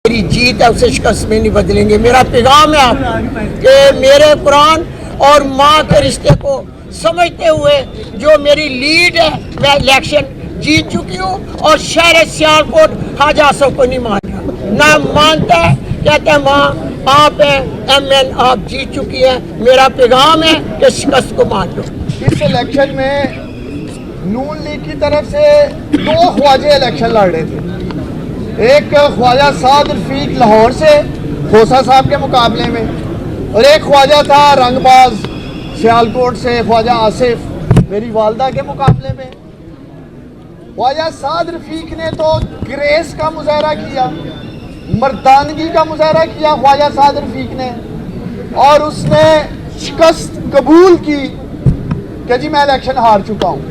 मेरी जीत है उसे शिकस्त में नहीं बदलेंगे। मेरा पैगाम है आप कि मेरे कुरान और माँ के रिश्ते को समझते हुए जो मेरी लीड है, मैं इलेक्शन जीत चुकी हूँ और शहर सियालकोट ख्वाजा आसिफ को नहीं मानता, ना मानता है, कहते हैं माँ आप हैं MN आप जीत चुकी हैं। मेरा पैगाम है कि शिकस्त को मान लो। इस इलेक्शन में नून लीग की तरफ से दो ख्वाजे इलेक्शन लड़ रहे थे। एक ख्वाजा साद रफीक लाहौर से खोसा साहब के मुकाबले में, और एक ख्वाजा था रंगबाज सियालकोट से ख्वाजा आसिफ मेरी वालदा के मुकाबले में। ख्वाजा साद रफीक ने तो ग्रेस का मुजाहरा किया, मर्दानगी का मुजाहरा किया ख्वाजा साद रफीक ने, और उसने शिकस्त कबूल की कि जी मैं इलेक्शन हार चुका हूँ।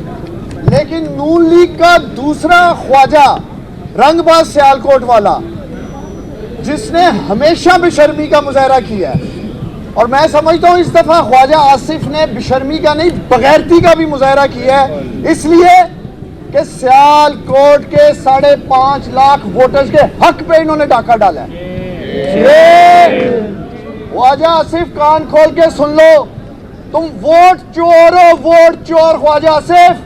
लेकिन नून लीग का दूसरा ख्वाजा रंगबाज सियालकोट वाला, जिसने हमेशा बेशर्मी का मुजाहरा किया है, और मैं समझता हूँ इस दफ़ा ख्वाजा आसिफ ने बेशर्मी का नहीं बगैरती का भी मुजाहरा किया है, इसलिए कि सियालकोट के 5.5 लाख वोटर्स के हक पे इन्होंने डाका डाला है। ख्वाजा आसिफ कान खोल के सुन लो, तुम वोट चोर हो, वोट चोर ख्वाजा आसिफ,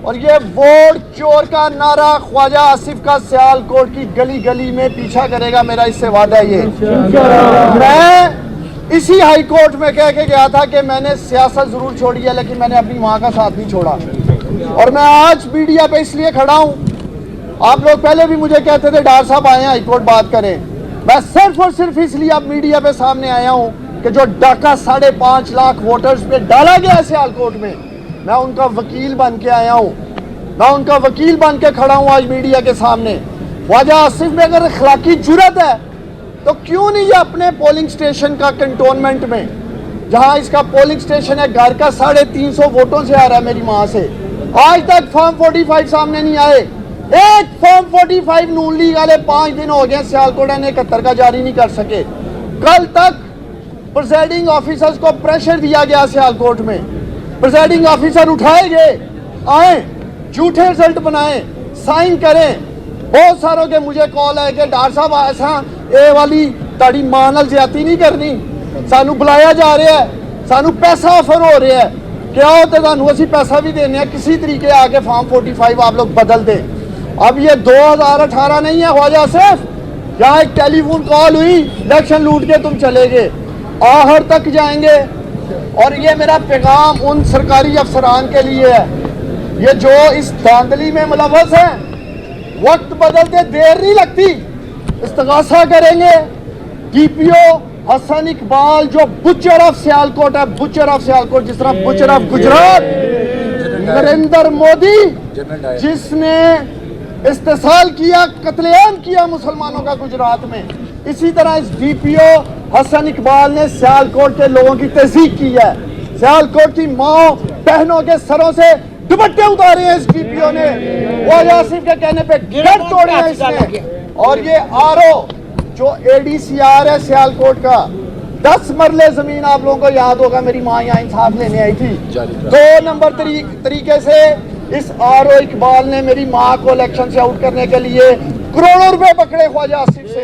और ये वोट चोर का नारा ख्वाजा आसिफ का सियालकोट की गली गली में पीछा करेगा, मेरा इससे वादा है। ये मैं इसी हाई कोर्ट में कह के गया था कि मैंने सियासत जरूर छोड़ी है लेकिन मैंने अपनी माँ का साथ नहीं छोड़ा, और मैं आज मीडिया पे इसलिए खड़ा हूँ। आप लोग पहले भी मुझे कहते थे डॉक्टर साहब आए हाई कोर्ट बात करें, मैं सिर्फ और सिर्फ इसलिए अब मीडिया पे सामने आया हूँ कि जो डाका 5.5 लाख वोटर्स पे डाला गया है सियालकोट में, मैं उनका वकील बन के आया हूँ, मैं उनका वकील बन के खड़ा हूँ आज मीडिया के सामने। ख्वाजा आसिफ में अगर अखलाकी जुर्रत है तो क्यों नहीं ये अपने पोलिंग स्टेशन का कंटोनमेंट में, जहाँ इसका पोलिंग स्टेशन है, घर का 350 वोटों से आ रहा है मेरी माँ से, आज तक फॉर्म 45 सामने नहीं आए। एक फॉर्म 45 नून लीग वाले 5 दिन हो गए सियालकोट ने 71 का जारी नहीं कर सके। कल तक प्रिजाइडिंग ऑफिसर्स को प्रेशर दिया गया सियालकोट में, प्रिजाइडिंग ऑफिसर उठाए गए, आए झूठे रिजल्ट बनाए, साइन करें। बहुत सारों के मुझे कॉल है कि डॉक्टर साहब ऐसा ये वाली ताड़ी मां नाल ज्यादती नहीं करनी, सानू बुलाया जा रहा है, सानू पैसा ऑफर हो रहा है, क्या होता है सानू असी पैसा भी देने हैं, किसी तरीके आके फॉर्म 45 आप लोग बदल दें। अब ये 2018 नहीं है ख्वाजा आसिफ, यहाँ एक टेलीफोन कॉल हुई, इलेक्शन लूट के तुम चले गए, आहर तक जाएंगे। और ये मेरा पैगाम उन सरकारी अफसरान के लिए है, ये जो इस धांधली में मुलव्वस है, वक्त बदलते देर नहीं लगती, इस्तगासा करेंगे। DPO हसन इकबाल जो बुचर ऑफ सियालकोट है, बुचर ऑफ सियालकोट, जिस तरह बुचर ऑफ गुजरात नरेंद्र मोदी जिसने इस्तेसाल किया, कत्लेआम किया मुसलमानों का गुजरात में, इसी तरह इस DPO हसन इकबाल ने सियालकोट के लोगों की तहजीब की है। सियालकोट की माँ बहनों के सरों से दुपट्टे उतारे हैं इस DPO ने, ख्वाजा आसिफ के कहने पे गिरफ्त तोड़े हैं इसने। और ये RO जो ADCR है सियालकोट का, 10 मरले जमीन आप लोगों को याद होगा, मेरी माँ यहाँ इंसाफ लेने आई थी, 2 नंबर तरीके से इस RO इकबाल ने मेरी माँ को इलेक्शन से आउट करने के लिए करोड़ों रुपए पकड़े ख्वाजा आसिफ से,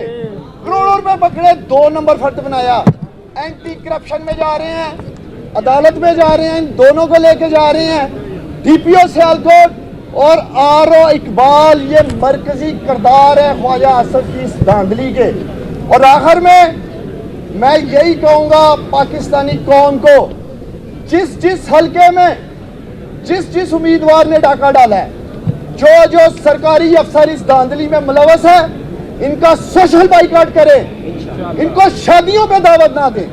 करोड़ों रुपए पकड़े, 2 नंबर फर्द बनाया। एंटी करप्शन में जा रहे हैं, अदालत में जा रहे हैं, इन दोनों को लेके जा रहे हैं। DPO सियालकोट और RO इकबाल ये मरकजी किरदार है ख्वाजा आसिफ की इस धांधली के। और आखिर में मैं यही कहूँगा पाकिस्तानी कौम को, जिस हल्के में जिस उम्मीदवार ने डाका डाला है, जो सरकारी अफसर इस धांधली में मुलव्वस है, इनका सोशल बाइकआउट करें, इनको शादियों पे दावत ना दें,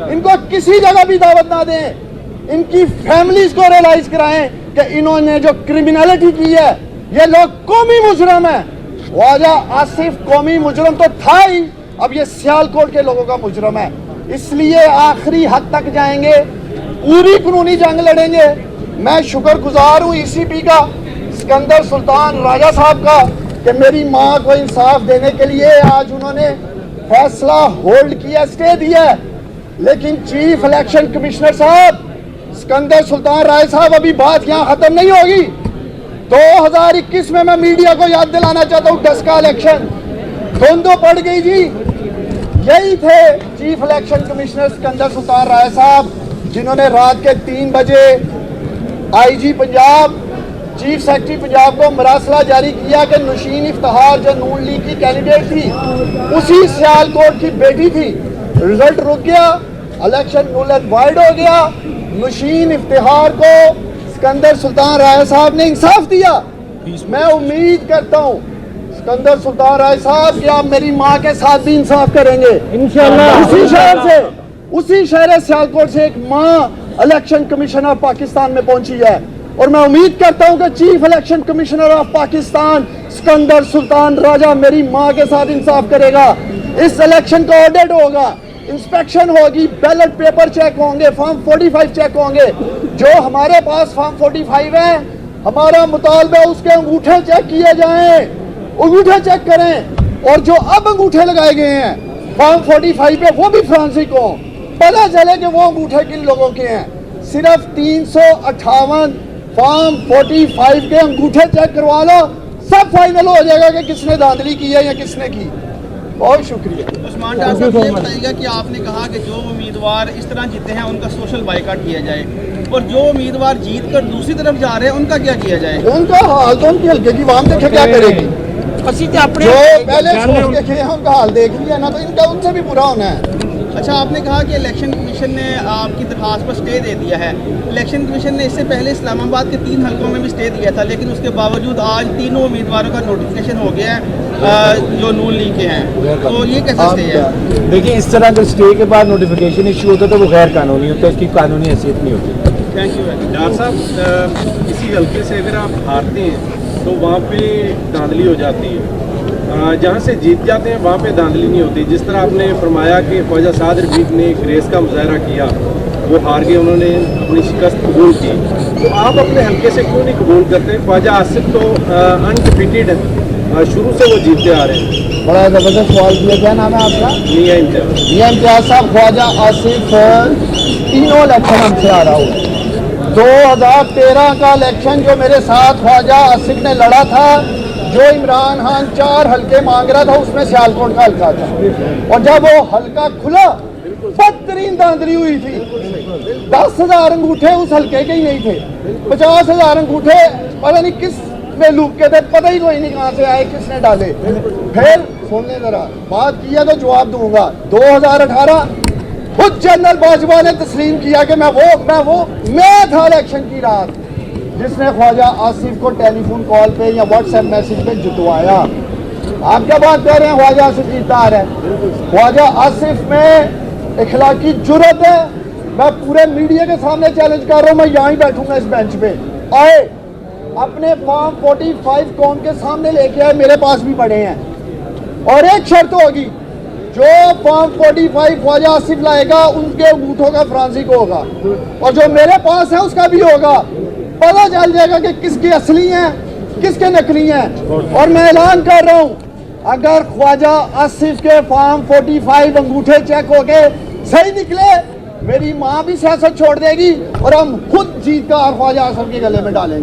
इनको किसी जगह भी दावत ना दें, इनकी फैमिलीज को रियलाइज कराएं कि इन्होंने जो क्रिमिनलिटी की है, ये लोग कौमी मुजरम है। ख्वाजा आसिफ कौमी मुजरम तो था ही, अब ये सियालकोट के लोगों का मुजरम है, इसलिए आखिरी हद तक जाएंगे, पूरी कानूनी जंग लड़ेंगे। मैं शुक्रगुजार हूँ ECP का, सिकंदर सुल्तान राजा साहब का, कि मेरी माँ को इंसाफ देने के लिए आज उन्होंने फैसला होल्ड किया, स्टे दिया। लेकिन चीफ इलेक्शन कमिश्नर साहब सिकंदर सुल्तान राय साहब, अभी बात यहाँ खत्म नहीं होगी। 2021 में मैं मीडिया को याद दिलाना चाहता हूँ, डस्का इलेक्शन धुंध पड़ गई जी। यही थे chief election commissioner Sikandar Sultan राय साहब, जिन्होंने रात के 3 बजे IG Punjab, chief secretary Punjab को मरासला जारी किया कि नौशीन इफ्तिखार जो नून लीग की कैंडिडेट थी, उसी सियालकोट की बेटी थी। रिजल्ट रुक गया, इलेक्शन null and void हो गया। नौशीन इफ्तिखार को सिकंदर सुल्तान राय साहब ने इंसाफ दिया। मैं उम्मीद करता हूँ सिकंदर सुल्तान राय साहब कि आप मेरी माँ के साथ भी इंसाफ करेंगे इंशाअल्लाह। उसी शहर सियालकोट से एक माँ इलेक्शन कमिश्नर ऑफ पाकिस्तान में पहुंची है, और मैं उम्मीद करता हूं कि chief election commissioner of Pakistan Sikandar Sultan Raja मेरी मां के साथ इंसाफ करेगा। इस इलेक्शन का ऑडिट होगा, इंस्पेक्शन होगी, बैलेट पेपर चेक होंगे, फॉर्म 45 चेक होंगे। जो हमारे पास फॉर्म 45 है, हमारा मुतालबा उसके अंगूठे चेक किए जाएं, अंगूठे चेक करें। और जो अब अंगूठे लगाए गए हैं फॉर्म 45 पे, वो भी फ्रांसिक हो, पता चले कि वो अंगूठे किन लोगों के हैं। सिर्फ 358 फॉर्म 45 के अंगूठे चेक करवा लो, सब फाइनल हो जाएगा कि किसने धांधली की है या किसने की। बहुत शुक्रिया। उस्मान डार साहब, ये बताइएगा कि आपने कहा कि जो उम्मीदवार इस तरह जीते हैं उनका सोशल बाइकाट किया जाए, और जो उम्मीदवार जीत कर दूसरी तरफ जा रहे हैं उनका क्या किया जाए? उनका हाल तो उनकी हल्के की वाम देखे क्या करेगी। ਅਸੀਂ ਤੇ ਆਪਣੇ जो पहले सोच के गए हैं उनका हाल देख लिया ना, तो इनका उनसे भी बुरा होना है। अच्छा, आपने कहा कि इलेक्शन कमीशन ने आपकी दरखास्त पर स्टे दे दिया है। इलेक्शन कमीशन ने इससे पहले इस्लामाबाद के 3 हलकों में भी स्टे दिया था, लेकिन उसके बावजूद आज तीनों उम्मीदवारों का नोटिफिकेशन हो गया है जो नून लीग के हैं, तो ये कैसा स्टे है? देखिए, इस तरह का स्टे के बाद नोटिफिकेशन इशू होता है तो वो गैर कानूनी होता है, इसकी कानूनी हैसियत नहीं होती। Thank you. डार साहब, इसी हल्के से अगर आप हारते हैं तो वहाँ पे धांधली हो जाती है, जहाँ से जीत जाते हैं वहाँ पे धांधली नहीं होती। जिस तरह आपने फरमाया कि ख्वाजा साद रफीक ने ग्रेस का मुजाहरा किया, वो हार गए, उन्होंने अपनी शिकस्त कबूल की, तो आप अपने हल्के से क्यों नहीं कबूल करते? ख्वाजा आसिफ तो अनडिफीटेड शुरू से वो जीतते आ रहे हैं। बड़ा जबरदस्त सवाल किया। क्या नाम है आपका? मियां इम्तियाज। मियां इम्तियाज साहब, ख्वाजा आसिफ तीनों इलेक्शन हमसे आ रहा हूँ। 2013 का इलेक्शन जो मेरे साथ ख्वाजा आसिफ ने लड़ा था, जो इमरान खान 4 हल्के मांग रहा था, उसमें सियालकोट का हल्का था, और जब वो हल्का खुला बदतरीन धांधली हुई थी। 10,000 अंगूठे उस हल्के के ही नहीं थे, 50,000 अंगूठे पता नहीं किस में लूप के थे, पता ही कोई नहीं कहाँ से आए, किसने डाले। फिर सुनने जरा, बात किया तो जवाब दूंगा। 2018 खुद जनरल बाजवा ने तस्लीम किया कि मैं था इलेक्शन की रात जिसने ख्वाजा आसिफ को टेलीफोन कॉल पे या व्हाट्सएप मैसेज पे जुटवाया। आप क्या बात कर रहे हैं? ख्वाजा आसिफ जीता आ रहा है। ख्वाजा आसिफ में इखलाकी जुर्रत है। मैं पूरे मीडिया के सामने चैलेंज कर रहा हूँ, मैं यहाँ ही बैठूंगा इस बेंच पे। आए अपने फॉर्म 45 कौन के सामने लेके आए, मेरे पास भी पड़े हैं, और एक शर्त होगी, जो फॉर्म 45 ख्वाजा आसिफ लाएगा उनके अंगूठों का फ्रांसिक होगा, और जो मेरे पास है उसका भी होगा। पता चल जाएगा कि किसके असली हैं, किसके नकली हैं। और मैं ऐलान कर रहा हूं, अगर ख्वाजा आसिफ के फॉर्म 45 अंगूठे चेक हो गए सही निकले, मेरी मां भी सियासत छोड़ देगी और हम खुद जीत का ख्वाजा आसिफ के गले में डालेंगे।